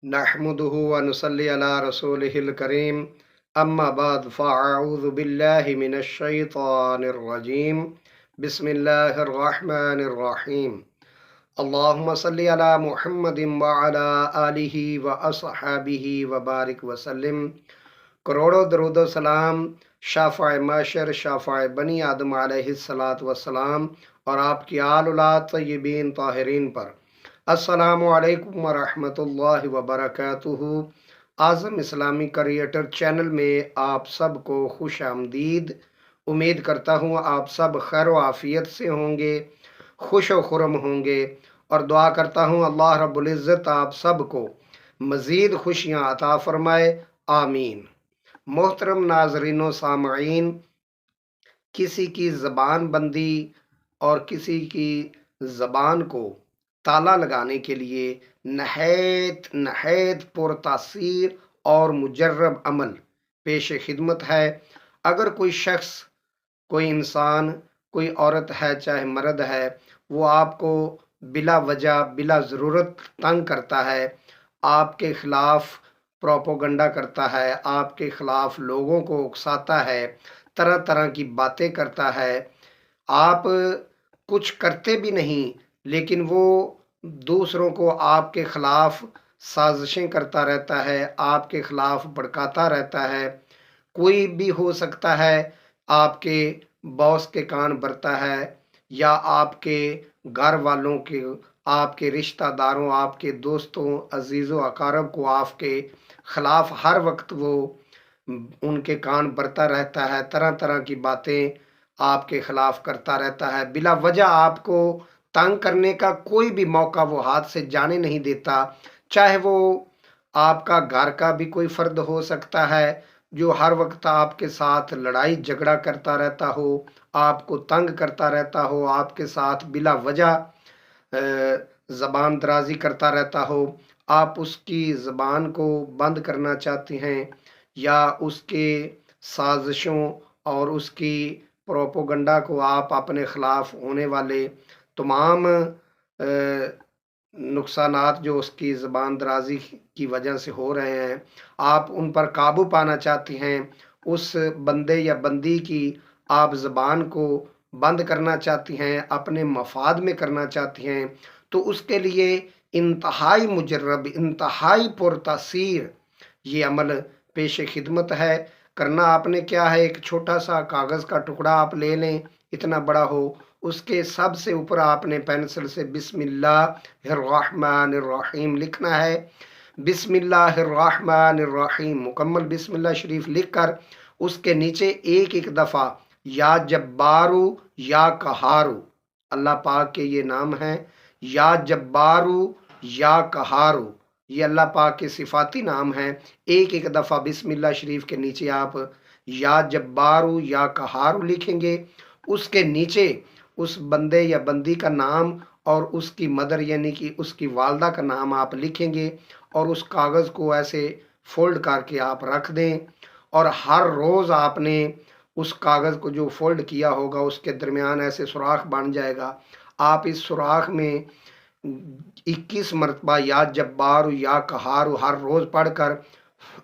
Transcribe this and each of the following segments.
नहमदुहु व नुसल्ली अला रसूलिहिल करीम अम्मा बाद फ़अऊज़ु बिल्लाहि मिनश शैतानिर रजीम बिस्मिल्लाहिर रहमानिर रहीम अल्लाहुम्मा सल्लि अला मुहम्मदिन व अला आलिहि व अस्हाबिहि व बारिक व सल्लिम। करोड़ों दरूद व सलाम शाफ़ाए माशर शाफ़ाए बनी आदम अलैहिस्सलातु वस्सलाम और आपकी आल औलाद तय्यबीन ताहिरीन पर। अस्सलामु अलैकुम व रहमतुल्लाहि व बरकातुहू। आज़म इस्लामी क्रिएटर चैनल में आप सबको खुश आमदीद। उम्मीद करता हूँ आप सब खैर व आफ़ियत से होंगे, खुश व खुरम होंगे, और दुआ करता हूँ अल्लाह रब्बुल इज़्ज़त आप सबको मज़ीद खुशियाँ अता फ़रमाए, आमीन। मोहतरम नाज़रीन व सामईन, किसी की ज़बान बंदी और किसी की ज़बान को ताला लगाने के लिए नहायत नहायत पुरतासीर और मुजर्रब अमल पेश खिदमत है। अगर कोई शख्स, कोई इंसान, कोई औरत है चाहे मर्द है, वो आपको बिला वजह बिला ज़रूरत तंग करता है, आपके ख़िलाफ़ प्रोपोगंडा करता है, आपके ख़िलाफ़ लोगों को उकसाता है, तरह तरह की बातें करता है, आप कुछ करते भी नहीं लेकिन वो दूसरों को आपके ख़िलाफ़ साजिशें करता रहता है, आपके ख़िलाफ़ भड़काता रहता है। कोई भी हो सकता है, आपके बॉस के कान भरता है या आपके घर वालों के, आपके रिश्तेदारों, आपके दोस्तों, अजीज़ों अकारब को आपके ख़िलाफ़ हर वक्त वो उनके कान भरता रहता है, तरह तरह की बातें आपके ख़िलाफ़ करता रहता है। बिला वजह आपको तंग करने का कोई भी मौका वो हाथ से जाने नहीं देता। चाहे वो आपका घर का भी कोई फ़र्द हो सकता है जो हर वक्त आपके साथ लड़ाई झगड़ा करता रहता हो, आपको तंग करता रहता हो, आपके साथ बिला वजह ज़बान दराज़ी करता रहता हो। आप उसकी ज़बान को बंद करना चाहते हैं या उसके साजिशों और उसकी प्रोपोगंडा को आप अपने ख़िलाफ़ होने वाले तमाम नुकसानात जो उसकी ज़बान दराज़ी की वजह से हो रहे हैं, आप उन पर काबू पाना चाहती हैं, उस बंदे या बंदी की आप ज़बान को बंद करना चाहती हैं, अपने मफाद में करना चाहती हैं, तो उसके लिए इंतहाई मुजर्रब, इंतहाई पुरतासीर ये अमल पेश खिदमत है। करना आपने क्या है, एक छोटा सा कागज़ का टुकड़ा आप ले लें, इतना बड़ा हो, उसके सबसे ऊपर आपने पेंसिल से बिस्मिल्लाहिर्रहमानिर्रहीम लिखना है। बिस्मिल्लाहिर्रहमानिर्रहीम मुकम्मल बिस्मिल्लाह शरीफ लिखकर उसके नीचे एक एक दफ़ा या जब्बारू या कहारू, अल्लाह पाक के ये नाम हैं, या जब्बारू या कहारू, ये अल्लाह पाक के सिफाती नाम हैं। एक एक दफ़ा बिस्मिल्लाह शरीफ के नीचे आप या जब्बारू या कहारू लिखेंगे, उसके नीचे उस बंदे या बंदी का नाम और उसकी मदर यानी कि उसकी वालदा का नाम आप लिखेंगे और उस कागज़ को ऐसे फोल्ड करके आप रख दें। और हर रोज़ आपने उस कागज़ को जो फोल्ड किया होगा उसके दरमियान ऐसे सुराख बन जाएगा, आप इस सुराख में 21 मरतबा या जब्बार या कहार हर रोज़ पढ़कर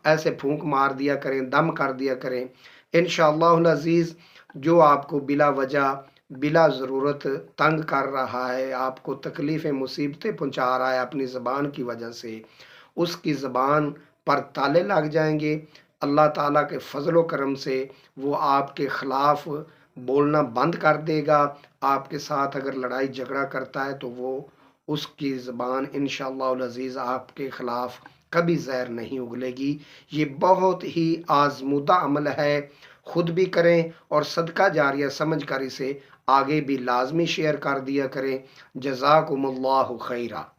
ऐसे फूंक मार दिया करें, दम कर दिया करें। इंशाअल्लाहुल अज़ीज़ जो आपको बिला वजह बिला ज़रूरत तंग कर रहा है, आपको तकलीफ़ें मुसीबतें पहुंचा रहा है अपनी ज़बान की वजह से, उसकी ज़बान पर ताले लग जाएंगे। अल्लाह ताला के फ़ज़ल व करम से वो आपके ख़िलाफ़ बोलना बंद कर देगा। आपके साथ अगर लड़ाई झगड़ा करता है तो वो उसकी ज़बान इंशाअल्लाहुल अज़ीज़ आपके ख़िलाफ़ कभी ज़हर नहीं उगलेगी। ये बहुत ही आज़मूदा अमल है, खुद भी करें और सदका जारिया समझ कर इसे आगे भी लाजमी शेयर कर दिया करें। जज़ाकुमुल्लाहु खैरा।